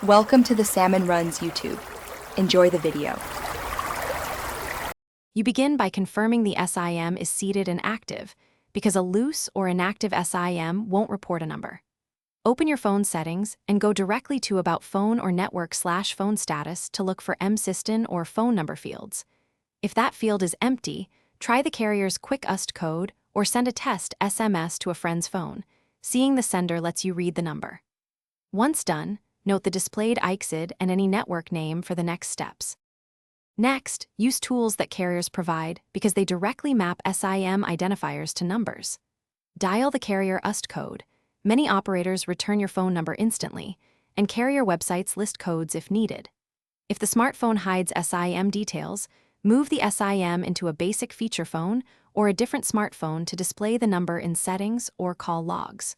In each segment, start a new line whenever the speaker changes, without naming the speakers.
Welcome to the Salmon Runs YouTube. Enjoy the video.
You begin by confirming the SIM is seated and active, because a loose or inactive SIM won't report a number. Open your phone settings and go directly to About Phone or Network/Phone Status to look for MSystem or phone number fields. If that field is empty, try the carrier's Quick UST code or send a test SMS to a friend's phone. Seeing the sender lets you read the number. Once done, note the displayed ICSID and any network name for the next steps. Next, use tools that carriers provide because they directly map SIM identifiers to numbers. Dial the carrier UST code. Many operators return your phone number instantly, and carrier websites list codes if needed. If the smartphone hides SIM details, move the SIM into a basic feature phone or a different smartphone to display the number in settings or call logs.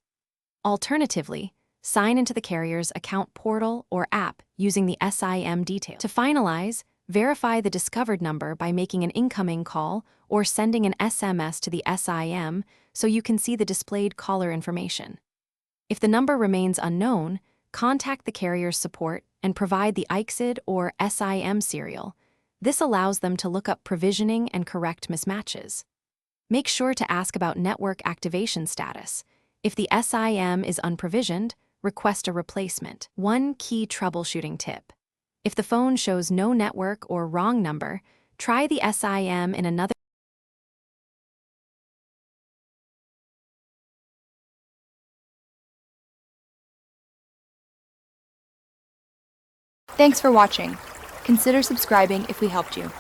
Alternatively, sign into the carrier's account portal or app using the SIM detail. To finalize, verify the discovered number by making an incoming call or sending an SMS to the SIM so you can see the displayed caller information. If the number remains unknown, contact the carrier's support and provide the ICSID or SIM serial. This allows them to look up provisioning and correct mismatches. Make sure to ask about network activation status. If the SIM is unprovisioned, request a replacement. One key troubleshooting tip. If the phone shows no network or wrong number, try the SIM in another.
Thanks for watching. Consider subscribing if we helped you.